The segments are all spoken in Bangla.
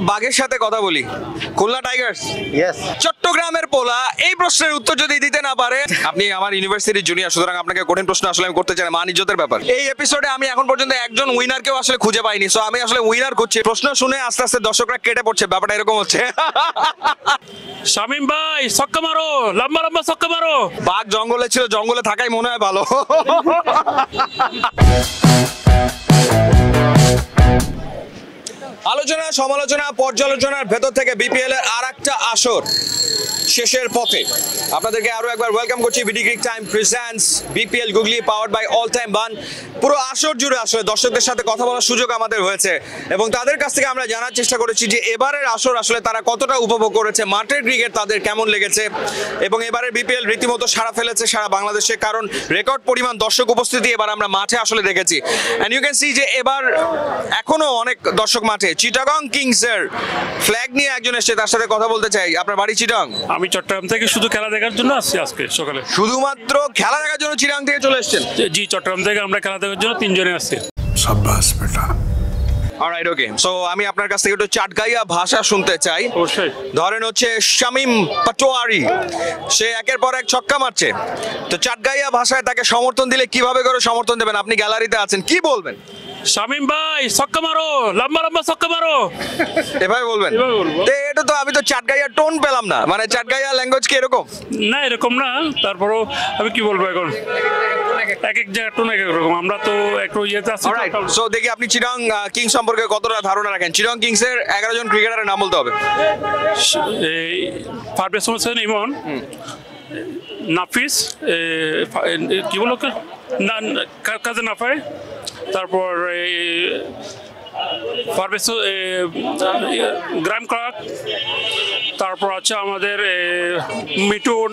বাঘের সাথে কথা বলি, খুলনা টাইগার্স ইয়েস। চট্টগ্রামের পোলা, এই প্রশ্নের উত্তর যদি দিতে না পারে, আপনি আমার ইউনিভার্সিটির জুনিয়র, সুতরাং আপনাকে কঠিন প্রশ্ন আসলে আমি করতে চাই না, মান ইজ্জতের ব্যাপার। এই এপিসোডে আমি এখন পর্যন্ত একজন উইনারকেও আসলে খুঁজে পাইনি, সো আমি আসলে উইনার খুঁজছি। প্রশ্ন শুনে আস্তে আস্তে দর্শকরা কেটে পড়ছে, ব্যাপারটা এরকম হচ্ছে। শামিম ভাই ছক্কা মারো, লম্বা লম্বা ছক্কা মারো। বাঘ জঙ্গলে ছিল, জঙ্গলে থাকাই মনে হয় ভালো। আলোচনা সমালোচনা পর্যালোচনার ভেতর থেকে বিপিএল এর আরেকটা আসর শেষের পথে আপনাদেরকে আরো একবার ওয়েলকাম করছি। BD cric time presents BPL googly powered by All Time bun. পুরো আসর জুড়ে আসলে দর্শকদের সাথে কথা বলার সুযোগ আমাদের হয়েছে এবং তাদের কাছ থেকে আমরা জানার চেষ্টা করেছি যে এবারের আসর আসলে তারা কতটা উপভোগ করেছে, মাঠের ক্রিকেট তাদের কেমন লেগেছে এবং এবারের বিপিএল রীতিমতো সাড়া ফেলেছে সারা বাংলাদেশে, কারণ রেকর্ড পরিমাণ দর্শক উপস্থিতি এবার আমরা মাঠে আসলে দেখেছি। এন্ড ইউ ক্যান সি যে এবার এখনো অনেক দর্শক মাঠে। চিটাগং কিংস এর ফ্ল্যাগ নিয়ে একজন এসেছে, তার সাথে কথা বলতে চাই। আপনার বাড়ি চিটাগং? আমি চট্টগ্রাম থেকে শুধু খেলা দেখার জন্য আসছি আজকে সকালে। শুধুমাত্র খেলা দেখার জন্য চিটাগং থেকে চলে এসেছেন? জি, চট্টগ্রাম থেকে আমরা খেলা দেখার জন্য 3 জনে আসছি। शाबाश बेटा। অলরাইট, ওকে। সো আমি আপনার কাছ থেকে একটু চাটগাইয়া ভাষা শুনতে চাই। অবশ্যই। ধরেন হচ্ছে শামিম পাটোয়ারি, সে একের পর এক ছক্কা মারছে, তো চাটগাইয়া ভাষায় তাকে সমর্থন দিলে কিভাবে করে সমর্থন দেবেন? আপনি গ্যালারিতে আছেন, কি বলবেন? শামিম ভাই ছক্কা মারো, লম্বা লম্বা ছক্কা মারো, এভাবে বলবেন? এভাবে বলবো। তো এটা তো আমি তো চাটগাইয়া টোন পেলাম না, মানে চাটগাইয়া ল্যাঙ্গুয়েজ কি এরকম? না এরকম না, তারপরও আমি কি বলবো এখন, এক এক জায়গায় টোন এক এক রকম। আমরা তো একটু ইয়েতে আছি। অলরাইট, সো দেখি আপনি চিটাগং কিংস সম্পর্কে কতটা ধারণা রাখেন। চিটাগং কিংস এর 11 জন ক্রিকেটারের নাম বলতে হবে। এই পারভেজ হোসেন ইমন, নাফিস, কি বলো কাজে নাফাই, তারপর পারভেজ গ্রাম ক্লার্ক, তারপর আছে আমাদের মিটুন,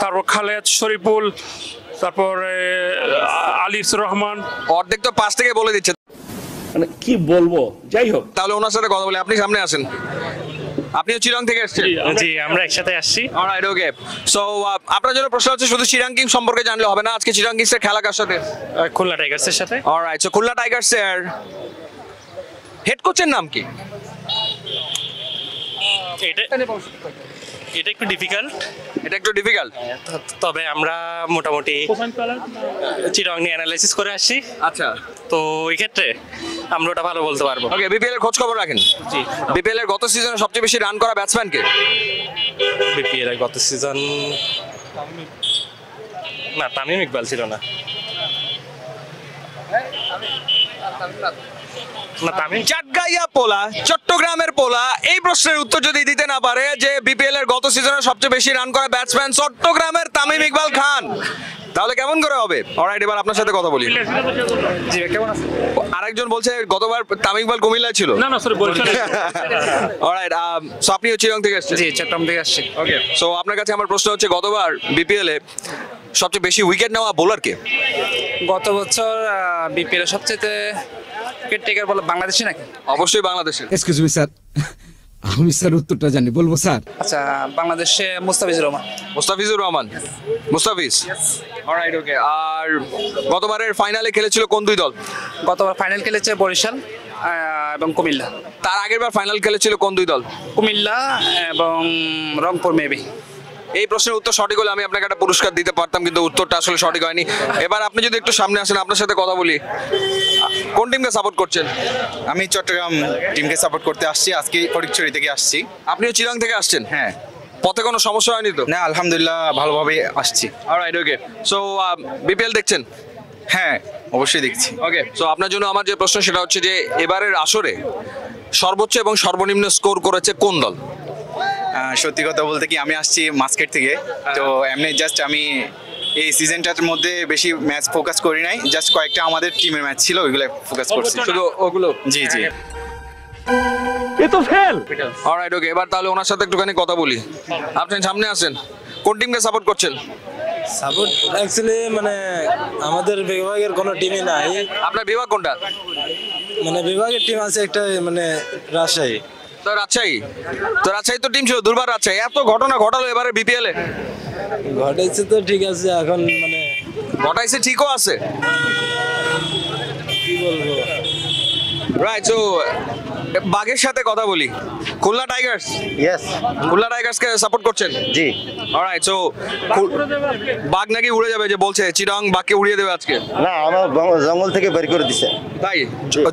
তারপর খালেদ শরীফুল, তারপর আলিসুর রহমান। অর্ধেক তো পাঁচ থেকে বলে দিচ্ছে, মানে কি বলবো, যাই হোক। তাহলে ওনার সাথে কথা বলে। আপনি সামনে আসেন, আপনিও চিটাগং থেকে এসেছেন? জি, আমরা একসাথে আসছি। অলরাইট, ওকে। সো আপনার জন্য প্রশ্ন হচ্ছে শুধু চিটাগং কিংস সম্পর্কে জানলে হবে না, আজকে চিটাগং কিংস এর খেলা কার সাথে? খুলনা টাইগার্সের সাথে। অলরাইট, সো খুলনা টাইগার্স এর হেড কোচের নাম কি? এটা একটু ডিফিকাল্ট, এটা একটু ডিফিকাল্ট। তবে আমরা মোটামুটি চিটাগং নিয়ে অ্যানালাইসিস করে আসছি, আচ্ছা, তো এই ক্ষেত্রে আমরা ওটা ভালো বলতে পারবো। ওকে। বিপিএল এর খোঁজ খবর রাখেন? জি। বিপিএল এর গত সিজনে সবচেয়ে বেশি রান করা ব্যাটসম্যান কে? বিপিএল এর গত সিজন না, তামিম ইকবাল ছিল না। চাটগাইয়া পোলা, চট্টগ্রামের পোলা, এই প্রশ্নের উত্তর যদি দিতে না পারে যে বিপিএল এর গত সিজনে সবচেয়ে বেশি রান করা ব্যাটসম্যান চট্টগ্রামের তামিম ইকবাল খান, তাহলে কেমন করে হবে? অলরাইট, এবার আপনার সাথে কথা বলি। জি, কেমন আছেন? আরেকজন বলছে গতবার তামিম ইকবাল কুমিল্লায় ছিল। না না, সরি বলছেন। অলরাইট, সো আপনিও চিটাগং থেকে এসেছেন? জি, চট্টগ্রাম থেকে আসছি। ওকে। সো আপনার কাছে আমার প্রশ্ন হচ্ছে গতবার বিপিএল এ সবচেয়ে বেশি উইকেট নেওয়া বোলার কে? গত বছর বিপিএল এর সবচেয়ে উইকেট টেকার বলে বাংলাদেশি নাকি? অবশ্যই বাংলাদেশের। এক্সকিউজ মি স্যার, আমি স্যার উত্তরটা জানি, বলবো স্যার? আচ্ছা, বাংলাদেশে মুস্তাফিজুর রহমান। মুস্তাফিজুর রহমান, মুস্তাফিজ। অলরাইট, ওকে। আর গতবারের ফাইনালে খেলেছিল কোন দুই দল? গতবার ফাইনাল খেলেছে বরিশাল এবং কুমিল্লা। তার আগের বার ফাইনাল খেলেছিল কোন দুই দল? কুমিল্লা এবং রংপুর মেবি। এই প্রশ্নের উত্তর সঠিক হলে আমি আপনাকে একটা পুরস্কার দিতে পারতাম, কিন্তু উত্তরটা আসলে সঠিক হয়নি। এবার আপনি যদি একটু সামনে আসেন, আপনার সাথে কথা বলি। কোন টিমকে সাপোর্ট করছেন? আমি চট্টগ্রাম টিমকে সাপোর্ট করতে আসছি, আজকে ফটিকছড়ি থেকে আসছি। আপনিও চিটাগং থেকে আসছেন? হ্যাঁ। পথে কোনো সমস্যা হয়নি তো? না, আলহামদুলিল্লাহ ভালোভাবে আসছি। অলরাইট, ওকে। সো বিপিএল দেখছেন? হ্যাঁ, অবশ্যই দেখছি। ওকে। সো আপনার জন্য আমার যে প্রশ্ন সেটা হচ্ছে যে এবারের আসরে সর্বোচ্চ এবং সর্বনিম্ন স্কোর করেছে কোন দল? সত্যি কথা বলতে কি, আমি আসছি মাস্কেট থেকে, তো এমনি জাস্ট আমি এই সিজনটার মধ্যে বেশি ম্যাচ ফোকাস করি নাই, জাস্ট কয়েকটা আমাদের টিমের ম্যাচ ছিল, ওইগুলো ফোকাস করছি শুধু ওগুলো? জি জি। অলরাইট, ওকে। এবার তাহলে ওনার সাথে একটুখানি কথা বলি। আপনি সামনে আসেন, কোন টিমকে সাপোর্ট করছেন? সাপোর্ট অ্যাকচুয়ালি মানে আমাদের বিভাগের কোনো টিমই নাই। আপনার বিভাগ কোনটা? মানে বিভাগের টিম আছে একটা, মানে রাজশাহী। তো রাজশাহী, তো রাজশাহী তো টিম ছিল, দুর্বার রাজশাহী। এত ঘটনা ঘটালো এবারে বিপিএল এ। ঘটেছে তো ঠিক আছে, এখন মানে ঘটাইছে, ঠিকও আছে, কি বলবো। রাইট। সো বাঘের সাথে কথা বলি, খুলনা টাইগার্স, ইয়েস খুলনা টাইগার্সকে সাপোর্ট করছেন? জি অলরাইট, সো বাঘ নাকি উড়ে যাবে, যে বলছে চিটাং বাঘকে উড়িয়ে দেবে আজকে, না আমার জঙ্গল থেকে বের করে দিছে, তাই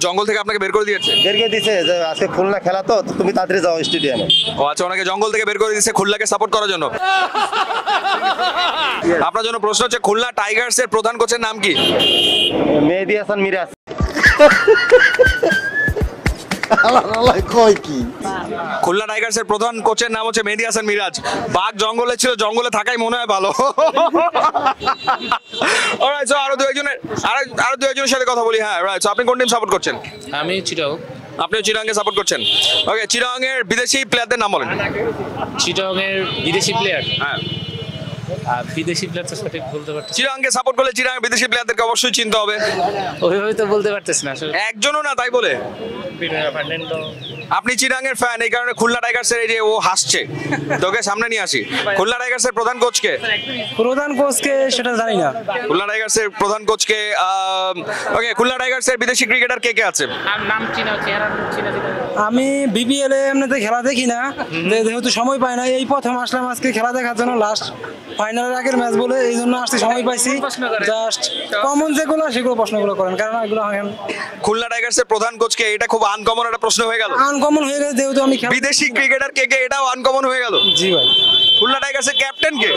জঙ্গল থেকে আপনাকে বের করে দিয়েছে? বের করে দিছে যে আজকে খুলনা খেলা তো তুমি তাড়াতাড়ি যাও স্টেডিয়ামে। ও আচ্ছা, ওনাকে জঙ্গল থেকে বের করে দিয়েছে খুলনাকে সাপোর্ট করার জন্য। আপনার জন্য প্রশ্ন হচ্ছে, খুলনা টাইগার্সের প্রধান কোচের নাম কি? মেহেদী হাসান মিরাজ। খুলনা টাইগার্সের প্রধান কোচের নাম হচ্ছে মেহেদী হাসান মিরাজ। বাঘ জঙ্গলে ছিল, জঙ্গলে থাকাই মনে হয় ভালো। অলরাইট, সো আরো দু একজনের সাথে কথা বলি। হ্যাঁ রাইট, সো আপনি কোন টিম সাপোর্ট করছেন? আমি চিটাং। আপনিও চিটাংকে সাপোর্ট করছেন? ওকে, চিটাং এর বিদেশি প্লেয়ারদের নাম বলেন। চিটাং এর বিদেশি প্লেয়ার, হ্যাঁ, বিদেশি প্লেয়ার তো সঠিক বলতে পারতেছি, চিটাংকে সাপোর্ট করলে চিটাং বিদেশি প্লেয়ারদেরকে অবশ্যই চিনতে হবে। ওইভাবে তো বলতে পারতেছি না আসলে। একজনও না, তাই বলে আপনি চিটাং এর ফ্যান, এই কারণে খুলনা টাইগার্সের এই যে ও হাসছে, তোকে সামনে নিয়ে আসি। খুলনা টাইগার্সের প্রধান কোচকে? প্রধান কোচকে সেটা জানি না। খুলনা টাইগার্সের প্রধান কোচকে ওকে, খুলনা টাইগার্সের বিদেশি ক্রিকেটার কে কে আছে? নাম চিনা, চেহারা চিনা। আমি বিপিএল এ এমনিতে খেলা দেখি না, যেহেতু সময় পাই না, এই প্রথম আসলাম আজকে খেলা দেখার জন্য, লাস্ট ফাইনালের আগের ম্যাচ বলে এই জন্য আসতে সময় পাইছি। জাস্ট কমন যেগুলো সেগুলো প্রশ্নগুলো করেন, কারণ এগুলো খুলনা টাইগার্সের প্রধান কোচকে, এটা খুব আনকমন একটা প্রশ্ন হয়ে গেল। আনকমন হয়ে গেছে যেহেতু আমি বিদেশি ক্রিকেটার কে কে, এটাও আনকমন হয়ে গেল। জি ভাই। খুলনা টাইগার্সের ক্যাপ্টেন কে?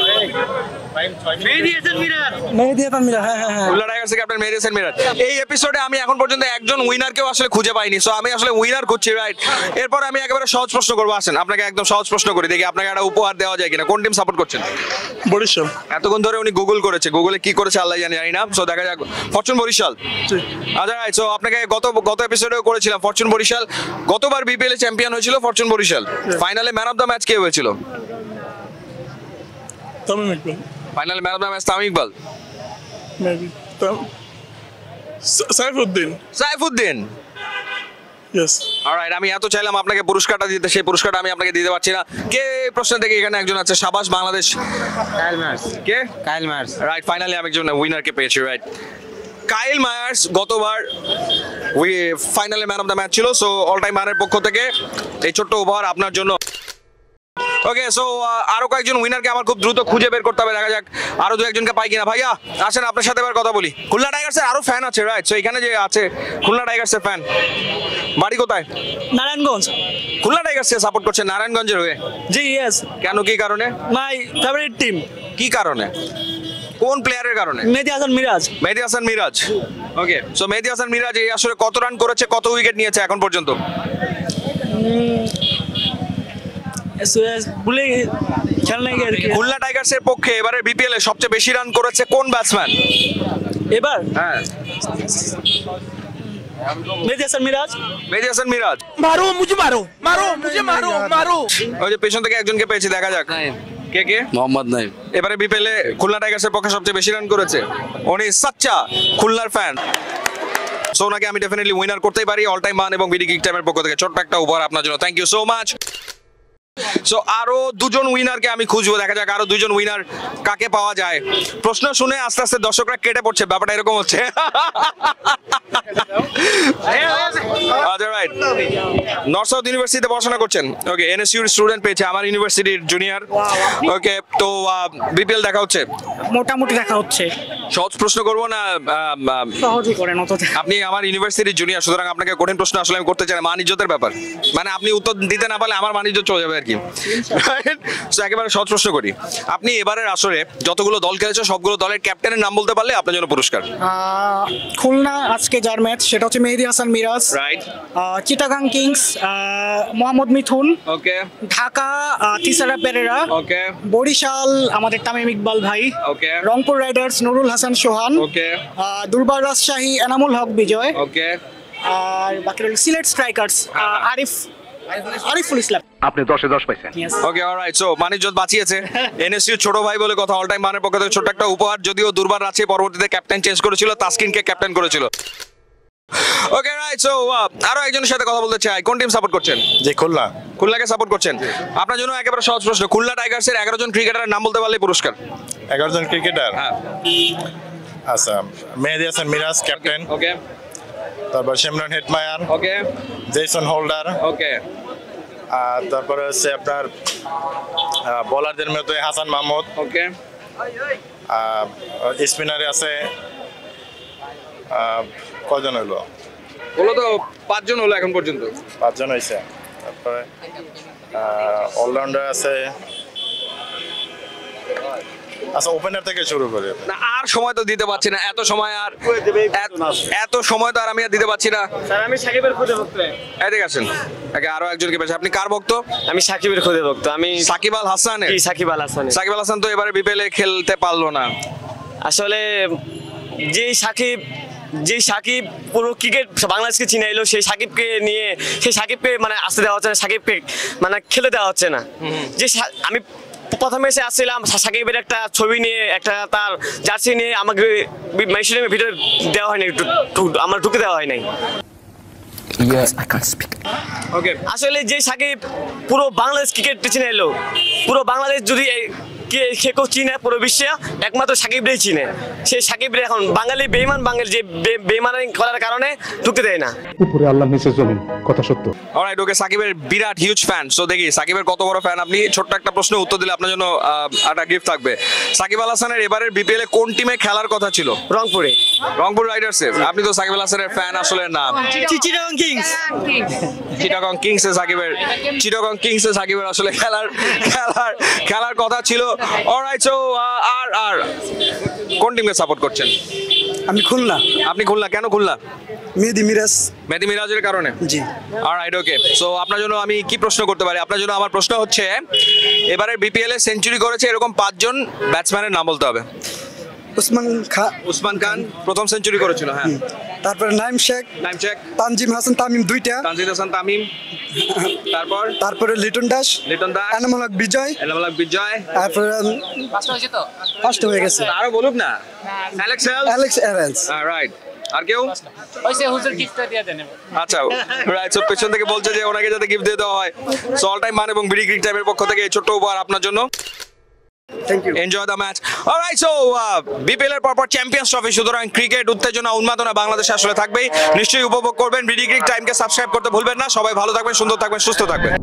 মেহেদী হাসান মিরাজ। হ্যাঁ হ্যাঁ হ্যাঁ। খুলনা টাইগার্সের ক্যাপ্টেন মেহেদী হাসান মিরাজ। এই এপিসোডে আমি এখন পর্যন্ত একজন উইনারকেও আসলে খুঁজে পাইনি, সো আমি আসলে উইনার খুঁজছি, রাইট? এরপর আমি একেবারে সহজ প্রশ্ন করবো, আসেন আপনাকে একদম সহজ প্রশ্ন করি, দেখি আপনাকে একটা উপহার দেওয়া যায় কিনা। কোন টিম সাপোর্ট করছেন? বরিশাল। এতক্ষণ ধরে উনি গুগল করেছে, গুগলে কি করেছে আল্লাহ জানি না, সো দেখা যাক। ফরচুন বরিশাল। আচ্ছা রাইট, সো আপনাকে গত এপিসোডেও করেছিলাম ফরচুন বরিশাল। গতবার বিপিএল এ চ্যাম্পিয়ন হয়েছিল ফরচুন বরিশাল। ফাইনালে ম্যান অফ দ্য ম্যাচ কে হয়েছিল? তামিম ইকবাল। ফাইনালে man of the match Tamim Iqbal? Saifuddin. Saifuddin. Yes. Alright, আমি এত চাইলাম আপনাকে পুরস্কারটা দিতে, সেই পুরস্কারটা আমি আপনাকে দিতে পারছি না। কে প্রশ্ন থেকে এখানে একজন আছে, সাবাস বাংলাদেশ। কাইল মার্স। কে? কাইল মার্স। রাইট, ফাইনালি আমি একজন উইনারকে পেয়েছি, রাইট। কাইল মায়ার্স গতবার ফাইনালে ম্যান অফ দ্য ম্যাচ ছিল, সো অল টাইম মানের পক্ষ থেকে এই ছোট্ট উপহার আপনার জন্য। ওকে, সো আরো কয়েকজন উইনারকে আমার খুব দ্রুত খুঁজে বের করতে হবে, দেখা যাক আরো দু একজনকে পাই কিনা। ভাইয়া আসেন, আপনার সাথে এবার কথা বলি। খুলনা টাইগার্সের আরো ফ্যান আছে, রাইট? সো এখানে যে আছে খুলনা টাইগার্সের ফ্যান, বাড়ি কোথায়? নারায়ণগঞ্জ। খুলনা টাইগার্সকে সাপোর্ট করছে নারায়ণগঞ্জের হয়ে? জি ইয়েস। কেন, কি কারণে? My favourite team. কি কারণে, কোন প্লেয়ারের কারণে? মেহেদী হাসান মিরাজ। মেহেদী হাসান মিরাজ। ওকে, সো মেহেদী হাসান মিরাজ এই আসলে কত রান করেছে, কত উইকেট নিয়েছে এখন পর্যন্ত? বলে খেল নাই আর কি। খুলনা টাইগার্সের পক্ষে এবারে বিপিএল এ সবচেয়ে বেশি রান করেছে কোন ব্যাটসম্যান এবার? হ্যাঁ, মেহেদী হাসান মিরাজ। মেহেদী হাসান মিরাজ। মারো মুঝে মারো। ওই যে পেছন থেকে একজনকে পেয়েছি, দেখা যাক কে কে। মোহাম্মদ নাইম। এবারে বিপিএল এ খুলনা টাইগার্সের পক্ষে সবচেয়ে বেশি রান করেছে, উনি সাচ্চা খুলনার ফ্যান। সো ওনাকে আমি ডেফিনেটলি উইনার করতেই পারি অল টাইম মান এবং বিডি গিগ টাইমের পক্ষ থেকে ছোট্ট একটা উপহার আপনার জন্য। Thank you so much. So আরো দুজন উইনারকে আমি খুঁজবো, দেখা যাক আরো দুজন উইনার কাকে পাওয়া যায়। প্রশ্ন শুনে আস্তে আস্তে দর্শকরা কেটে পড়ছে, ব্যাপারটা এরকম হচ্ছে। আচ্ছা রাইট, নর্থ সাউথ ইউনিভার্সিটিতে পড়াশোনা করছেন। ওকে, এনএসইউর স্টুডেন্ট পেয়েছে, আমার ইউনিভার্সিটির জুনিয়র। ওকে, তো বিপিএল দেখা হচ্ছে? মোটামুটি দেখা হচ্ছে। সহজ প্রশ্ন করবো না? সহজই করেন অত। আপনি আমার ইউনিভার্সিটির জুনিয়র, সুতরাং আপনাকে কঠিন প্রশ্ন আসলে আমি করতে চাই না। মান ইজ্জতের ব্যাপার, মানে আপনি উত্তর দিতে না পারলে আমার মান ইজ্জত চলে যাবে আর কি। সো একেবারে সহজ প্রশ্ন করি, আপনি এবারের আসরে যতগুলো দল খেলেছে সবগুলো দলের ক্যাপ্টেনের নাম বলতে পারলে আপনার জন্য পুরস্কার। খুলনা আজকে যার ম্যাচ সেটা হচ্ছে মেহেদী হাসান মিরাজ। রাইট। চিটাগাং কিংস মোহাম্মদ মিথুন। ওকে। ঢাকা তিসারা পেরেরা। ওকে। বরিশাল আমাদের তামিম ইকবাল ভাই। ওকে। রংপুর রাইডার্স নুরুল হাসান সোহান। ওকে। দুর্বার রাজশাহী এনামুল হক বিজয়। ওকে। আর বাকি রইল সিলেট স্ট্রাইকার্স আরিফুল ইসলাম। আপনি 10-10 পাইছেন। ওকে, অলরাইট। সো মানিজ্জত বাঁচিয়েছে এনএসইউ ছোট ভাই বলে কথা। অল টাইম মানের পক্ষ থেকে ছোট একটা উপহার, যদিও দুর্বার রাজশাহী পরবর্তীতে ক্যাপ্টেন চেঞ্জ করেছিল, তাসকিনকে ক্যাপ্টেন করেছিল। ওকে রাইট, সো আরো একজনের সাথে কথা বলতে চাই। কোন টিম সাপোর্ট করছেন? যে খুলনা। খুলনাকে সাপোর্ট করছেন। আপনার জন্য একেবারে সহজ প্রশ্ন, খুলনা টাইগার্সের 11 জন ক্রিকেটারের নাম বলতে পারলে পুরস্কার। 11 জন ক্রিকেটার। হ্যাঁ। আচ্ছা, মেহেদী হাসান মিরাজ ক্যাপ্টেন। ওকে। তারপর সিমরন হেটমায়ার, ওকে জেসন হোল্ডার, ওকে আর তারপরে হচ্ছে আপনার বোলারদের মধ্যে হাসান মাহমুদ, ওকে স্পিনারে আছে কজন হলো? হলো তো 5 জন হলো এখন পর্যন্ত। 5 জন হয়েছে। তারপরে অলরাউন্ডার আছে। আচ্ছা, ওপেনার থেকে শুরু করি। না আর সময় তো দিতে পারছি না, এত সময় তো আর আমি আর দিতে পারছি না। স্যার আমি সাকিবের খুদে ভক্ত। এদিকে আসেন, আগে আরো একজনকে পেয়েছি। আপনি কার ভক্ত? আমি সাকিবের খুদে ভক্ত। আমি সাকিব আল হাসানের। কি সাকিব আল হাসান? সাকিব আল হাসান তো এবারে বিপিএল এ খেলতে পারলো না। আসলে যেই সাকিব পুরো ক্রিকেট বাংলাদেশকে চিনাইলো, সেই সাকিবকে মানে আসতে দেওয়া হচ্ছে না, সাকিবকে মানে খেলে দেওয়া হচ্ছে না। আমি প্রথমে এসে আসছিলাম সাকিবের একটা ছবি নিয়ে, একটা তার জার্সি নিয়ে, আমাকে মেশিনের ভিতরে দেওয়া হয়নি, আমার ঢুকে দেওয়া হয় নাই। ওকে, আসলে যে সাকিব পুরো বাংলাদেশ ক্রিকেট চিনে এলো, পুরো বাংলাদেশ যদি কেউ চিনে পুরো বিশ্বে একমাত্র সাকিবরাই চিনে। সেই সাকিবরা এখন বাঙালি বাঙালি যে বেইমানি করার কারণে ঢুকতে দেয় না। উপরে আল্লাহ নিচে জমিন, কথা সত্য। অলরাইট, ওকে, সাকিবের বিরাট হিউজ ফ্যান। সো দেখি সাকিবের কত বড় ফ্যান আপনি। ছোট্ট একটা প্রশ্নের উত্তর দিলে আপনার জন্য একটা গিফট থাকবে। সাকিব আল হাসানের এবারের বিপিএল এ কোন টিমে খেলার কথা ছিল? রংপুর রাইডার্সের। আপনি তো সাকিব আল হাসানের ফ্যান আসলে না। চিটাগং কিংস। চিটাগং কিংসে সাকিবের আসলে খেলার কথা ছিল। অলরাইট, সো আর কোন টিমকে সাপোর্ট করছেন? আমি খুলনা। আপনি খুলনা, কেন খুলনা? মেহেদি মিরাজের কারণে। জি। অলরাইট, ওকে। সো আপনার জন্য আমি কি প্রশ্ন করতে পারি? আপনার জন্য আমার প্রশ্ন হচ্ছে, এবারের বিপিএল এ সেঞ্চুরি করেছে এরকম 5 জন ব্যাটসম্যানের নাম বলতে হবে। উসমান খান প্রথম সেঞ্চুরি করেছিল, হ্যাঁ। তারপরে নাইম শেখ, তানজিম হাসান তামিম 2টা, তারপরে লিটন দাস, এনামুল হক বিজয়, তারপরে ফার্স্ট হয়ে গেছে। আরো বলুক না। Alex Evans. রাইট, আর কেউ? হুজুর গিফটটা দিয়ে দেন। আচ্ছা, রাইট। সো পেছন থেকে বলছে যে ওনাকে যাতে গিফট দিয়ে দেওয়া হয়। সো অল টাইম মান এবং বিডি ক্রিক টাইমের পক্ষ থেকে এই ছোট্ট উপহার আপনার জন্য। Thank you. Enjoy the match. Alright, so BPL এর পরপর চ্যাম্পিয়ন্স ট্রফি, সুতরাং ক্রিকেট উত্তেজনা উন্মাদনা বাংলাদেশে আসলে থাকবেই। নিশ্চয়ই উপভোগ করবেন। বিডি ক্রিক টাইমকে সাবস্ক্রাইব করতে ভুলবেন না। সবাই ভালো থাকবেন, সুন্দর থাকবেন, সুস্থ থাকবেন।